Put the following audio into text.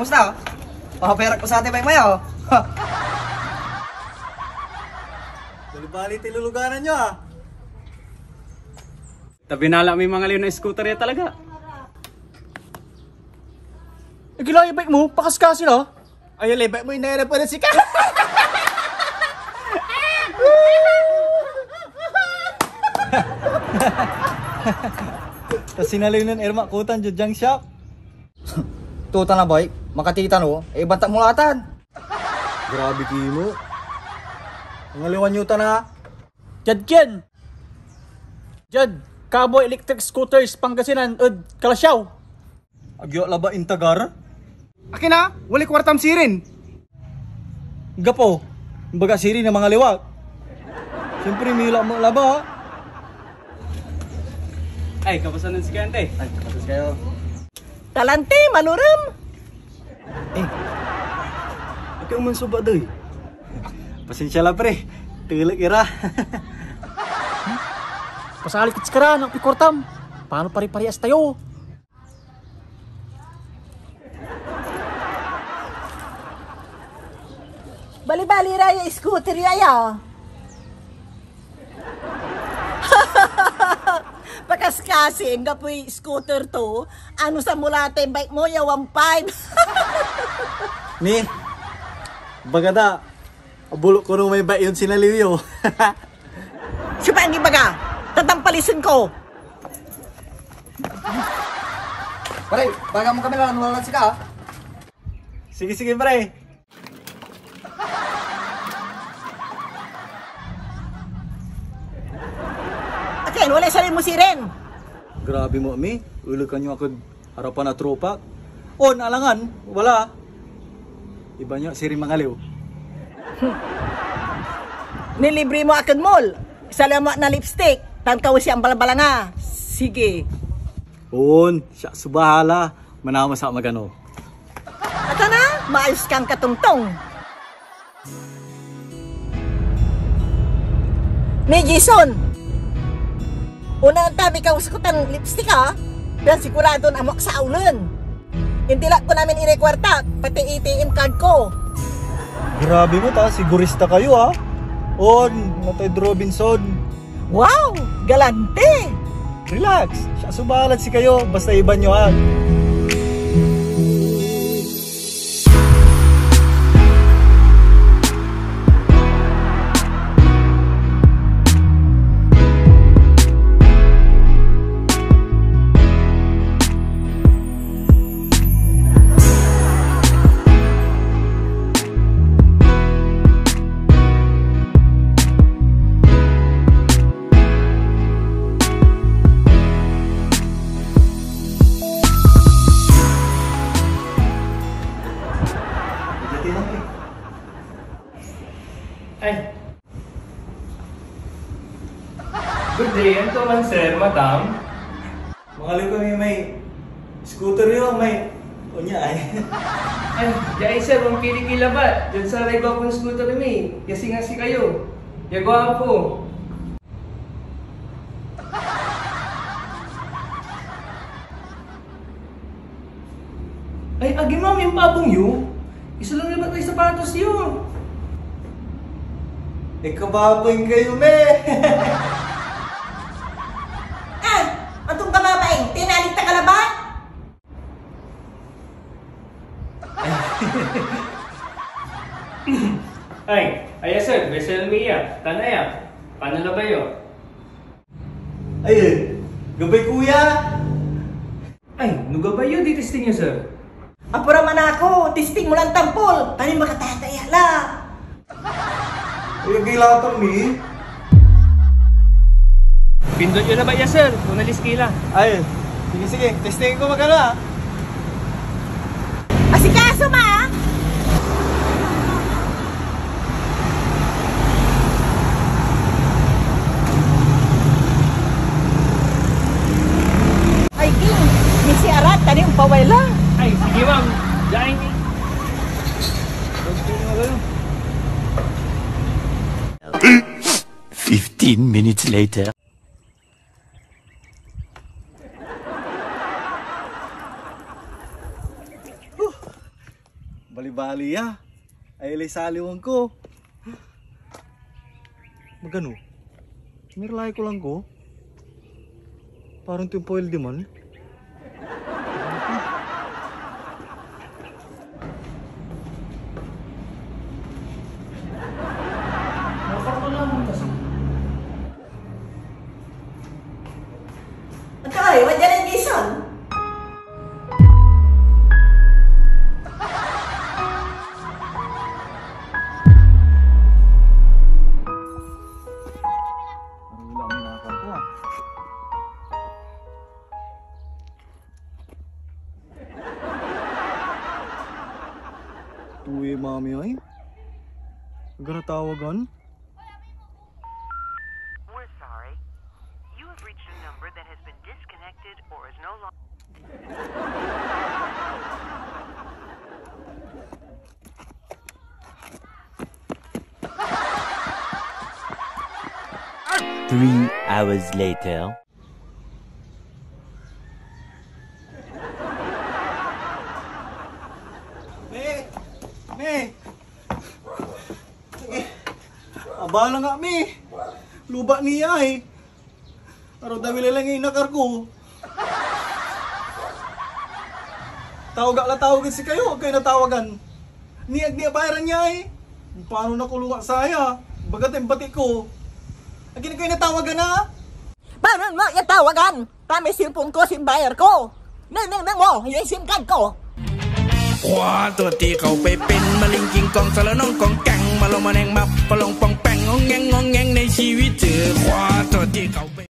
Kumusta? Pakaperak ko sa ating mayo. Bali-bali tiluluganan nyo ah. Tabi nala may mga liw na scooter ya talaga. Gila yung bike mo, pakas-kasi no? Ay, yung bike mo, inahirap pa na si Ka. Tapos sinaliw ng Irma Kutan, Jujang Shop. Tuta na boy, makatita no, banta mo latan. Grabe kimo. Ang aliwan nyo na. Jad Ken! Jad, Cowboy Electric Scooters, Pangasinan, Kalasyaw. Agyo laba intagar? Akin na, wali kwartam sirin. Gapo, baga siri ng mga liwag. Siyempre mila mo laba. Ay, kapasanan si Kante. Ay, kapatas kayo. Talante, manuram. Ikaw man suba doy. Pasensya lang pre, tilik ira. Pasali kits kara ng pikwartam. Paano pari-parehas tayo? Bali-bali raya scooter yaya. Pakas-kasi, nga po'y scooter to. Ano sa mulate, bike mo, ya 1.5. Ni, bagada, abulok ko nung may bike yun sinaliw. Si Pangi baga, tatampalisin ko. Pare, baga mo kami lang, nawalan si Ka. Sige pre. Akin, wala sabi mo si Ren. Grabe mo mi, ulukan nyo ako harapan na tropa. O, naalangan, wala. Iba nyo, siri mangaliw. Nilibre mo akin mall. Salamat na lipstick. Tangkaw siyang balabala nga. Sige. On, siya subahala, manama sa magano. Ata na, maayos kang katungtong. Ni Jason, una ang tabi ka uskutan lipstick ha, dan sigurado na amok sa ulan. Hindi lang ko namin irekwarta, pati ATM card ko. Grabe mo ta, sigurista kayo ha. On, natay Robinson. Wow, galante! Relax, siya subahalat si kayo, basta iba nyo ha. Ay. Good day, ito man sir, madam. Mga kami may scooter yun, may unya ay. Ay, jay sir, ang kilikila ba? Diyan sa reba ko ng scooter ni kasi nga si kayo. Yagawa po. Ay, agi ma'am, yung pabong yun. Isa lang naman tayo sapatos yun. Ikababoy kayo, me! Ah, antong kababaeng, tinalit na kalaban? Ay, sir, Besel Mia, tanaya. Paano na ba yun? Ay, gabay kuya! Ay, nuga ba yun? Ditisting niyo, sir. Apura man ako, tisting mo lang tampol, paano makatataya la? Ay, gilatang mi. Pindot yun na ba yan, sir? Kung naliskila. Ay, sige, testingin ko magano ha. Asikaso ma! Ay, King, misi arat, tani yung paway lang. Ay, sige ma'am. Diyan ni. 15 minutes later. bali-bali ay ilay saliwang ko. Magano? Miralay ko lang ko. Parang timpoil di man. Ay, wala na Jason. Parang wala kami nakakagawa. Tuwi mami ay. Agara tawagan. We're sorry. You have reached a number that has been disconnected or is no longer... 3 hours later. Me! Sige. Abala nga, me. Luba niya eh. Pero dami lang inakar ko. Tawagan si kayo. Huwag kayo natawagan. Niyag niya bayaran niya eh. Paano nakuluwa saya? Bagat empati ko. Agin kayo natawagan na. Paano mo yung tawagan? Tami cellphone ko, simbayar ko. Nang mo, yung SIM card ko. คว้าตัวตีเข้าไปเป็นมะลิงกิงกองสารน้องกองแกงมาลงมาแนงมาปะลงปองแปงงองแงงในชีวิตเจอคว้าตัวตีเข้าไป